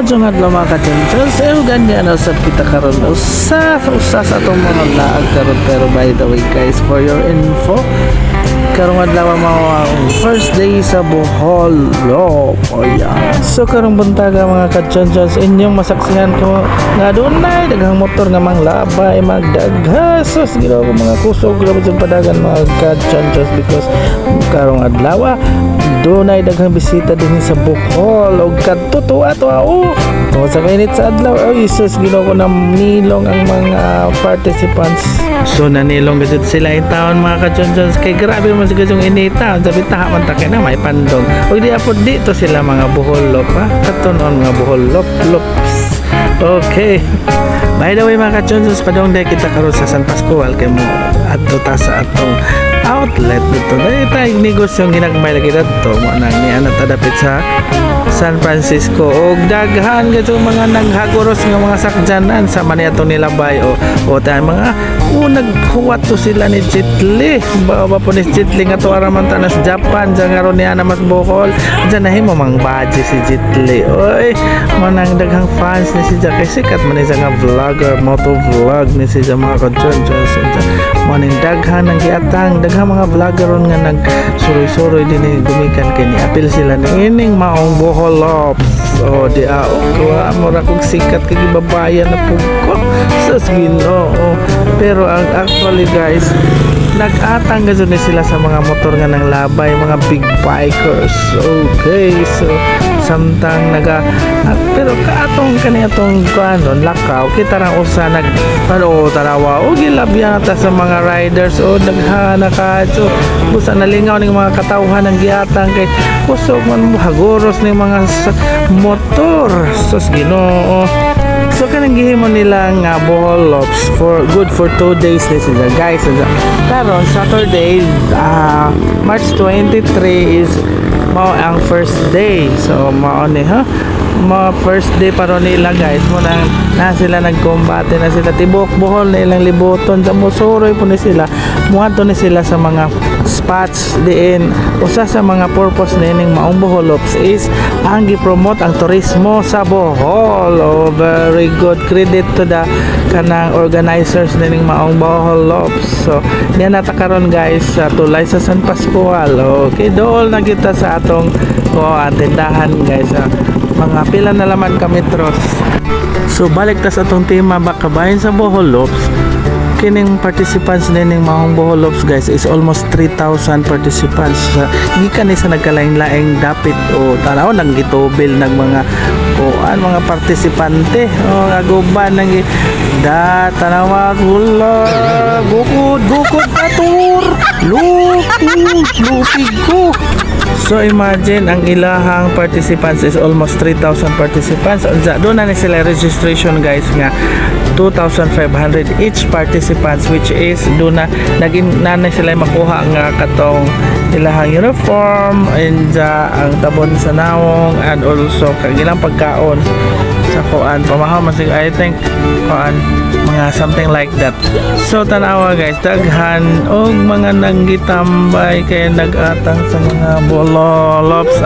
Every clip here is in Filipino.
Maayong adlaw mga ka-champions. Ganyan na usab kita karon sa atong mga laag karon, pero by the way guys, for your info, karong adlaw mao ang first day sa Bohol. Oh yeah. So karong buntaga mga ka-champions, inyong masaksihan ko nga dunay daghang motor nga manglabay magdaghasos ginawa ko mga kusog grabe sa padagan mga ka-champions, because karong adlaw dunay daghang bisita din sa Bohol og kadto sa kainit sa adlaw. Isus ginawa ko na nilong ang mga participants. So nanilong gud sila in town mga ka-champions, kay grabe man siguro yung inita sabi taha man ta kay na may pandong og di apod dito sila mga Boholop ha, katunon mga Boholop lops. Okay, by the way mga ka-champions, padong day kita karon sa San Pascual kay mo adto ta sa atong outlet dito. Dahil tayong negosyo yung ginagmay lagi dito mo nang ni ana tadapit sa San Francisco og daghan gato mga naghagoros nga mga sakjanan sa maniatong nilabay o tayo mga naghuwat to sila ni Jitli ba po ni Jitli nga to araman ta sa Japan dyan nga ron niya na mas Bohol dyan na himo mang baji si Jitli. Oy manang daghang fans ni siya kay sikat man siya nga vlogger, moto vlog ni siya mga ka-champions. Maning daghan ang giatang daghang mga vlogger ron nga nag suroy-suroy din gumikan kay ni apil sila ni ining maong Boholops. O di kuha mo ra kog sikat kay gibabayan na pugko sa Ginoo. Pero ang actually guys, nag-atang gazon ni sila sa mga motor nga nang labay, mga big bikers. Okay, so samtang pero kaatong kaniatong kuanon lakaw kita ra usa nag tarawa o gilabyan ta sa mga riders o naghana ka so busa nalingaw ning mga katawhan ng giatang kay kusog man hagoros ning mga motor sus Ginoo. So kanang gihimo nila nga Boholops for good for 2 days this is guys. Karon Saturday March 23 is mao ang first day. So mao ni first day para nila guys mo na sila nagkombate na sila tibok Bohol na ilang liboton sa musuroy po ni sila muadto ni sila sa mga spots diin. Usa sa mga purpose nining maong Boholops is ang gi-promote ang turismo sa Bohol. Very good credit to the kanang organizers nining maong Boholops. So diyan natakaron guys sa tulay sa San Pascual. Okay, dool na kita sa atong tindahan guys. Mga pila na laman ka metros. So balik ta sa atong tema bakabayan sa Boholops. Kining participants nining maong Boholops guys is almost 3,000 participants. Gikan ni sa nagkalain-laing dapit o tanaw nang gitubil nag mga mga partisipante aguban nang tanawa gula bukod atur lutig ko. So imagine ang ilahang participants is almost 3,000 participants. Doon na sila registration guys nga 2,500 each participants, which is doon na naging nanay sila makuha nga katong ilahang uniform and ang tabon sa nawong and also kagilang pagkaon sa kuan pamahaw masig I think kuan mga something like that. So tanawa guys daghan og mga nanggitambay kay nagatang sa mga Boholops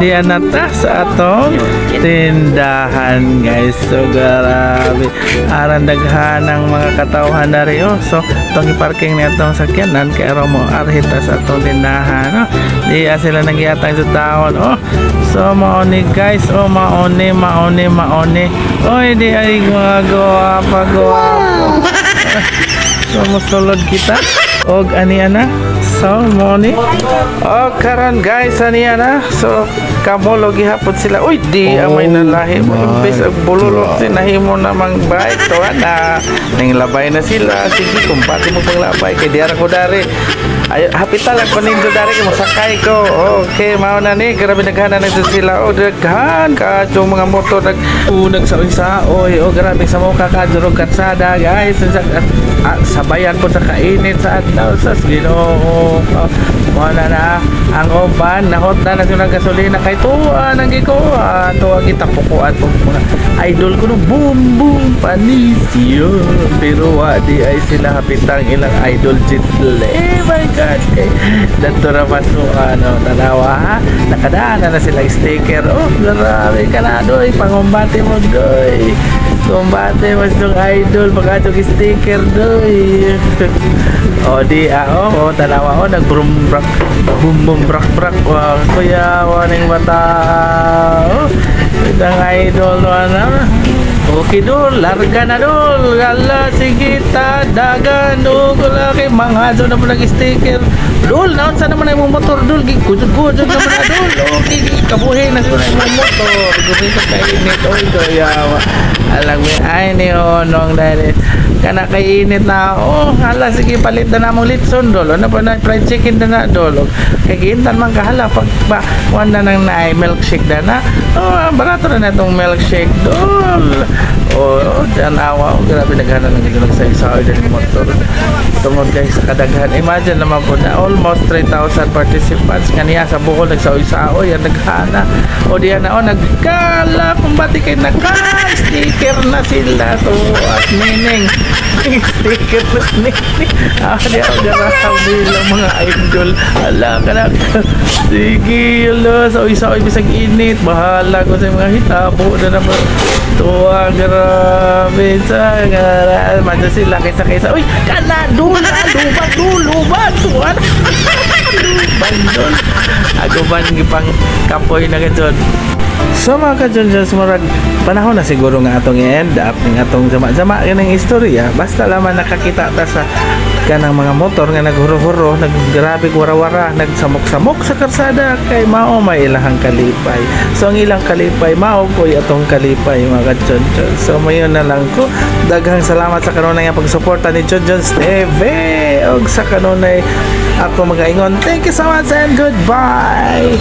diyan nata sa atong tindahan guys. So grabe aran daghan ang mga katawhan na rin. So itong iparking na itong sakyanan kay araw mo arhita sa atong tindahan diya sila nagyatang sa taon. So maoni guys maoni oy di ay mga guwapa so musulod kita og aniana so maoni karon guys aniana so kamolo gihapon sila uy di amay nalahi mo imbes og bululot sinahimo na mang bike to ana ning labay na sila. Sige kumpati mo pang labay kay diara ko dari ay hapital ang panindo dari kay masakay ko. Okay mao na ni grabe daghan na sila daghan ka mga motor nagsaoy grabe sa mo kakadurog katsada guys sabayan po sa kainit sa adlaw sa Ginoo. Wala na ang uban nahot na sa gasolina kay tuwa nang gikuha tuwa kita pukuan po idol ko no boom panisyo pero di ay sila hapitang ilang idol Jitli. my God. Okay. Dito naman so, tanawa ha. Nakadaan na sila sticker. Oh, grabe ka na, doy. Pangumbate mo, doy. Kumbate mas dong idol. Baka itong sticker, doy. O, di, tanawa, nagbrumbrak. Bum-bum-brak-brak. Kuya, waning mata. Oh, itang idol, okay dul, larga na dul. Gala, sige ta, dagan dul. Kulaki, manghaso na po nag-sticker. Dul, naon sa naman ay mo motor dul. Gujud-gujud naman na dul. Okay, kabuhin na ko na yung motor. Gujud ka kainit. Oy, doyawa. Alam mo, ay ni Onong dahil kana kainit na. Oh, hala, sige, palit na namang litson dul. Ano pa na, fried chicken na dul. Kagintan man kahala. Pag ba, wanda nang na milkshake na. Oh, barato na itong milkshake dul. Oh, dyan awa. Oh, grabe naghanan ng ito nagsayo-sayo din yung motor. Tungod guys sa kadaghan. Imagine naman po na almost 3,000 participants. Kaniya sa Bohol nagsayo-sayo. Yan naghana. O diyan na, nagkala. Kung bati kayo naka-sticker na sila. To at meaning. Sticker na snippy. Di ako garahaw bilang mga idol. Ala ka na. Sige, ala. Saoy-saoy bisag init. Bahala ko sa mga hitabo na naman. Tuwa, grabe. Sa gara. Madya sila kaysa-kaysa. Uy, kana, dula, lubag. Tuwa na. Lubag doon. Ako ba pang kapoy na ganyan. So mga ka-Junjun, sumurag panahon na siguro nga atong i-end up ng atong jama-jama ng istorya. Basta lamang nakakita ta sa kanang mga motor nga naghuro-huro, naggrabe wara-wara, nagsamok-samok sa karsada kay mao may ilahang kalipay. So ang ilang kalipay mao ko atong kalipay mga ka-Junjun. So mayon na lang ko. Daghang salamat sa kanunay nga pagsuporta ni Junjun's TV og sa kanunay ako magaingon. Thank you so much and goodbye.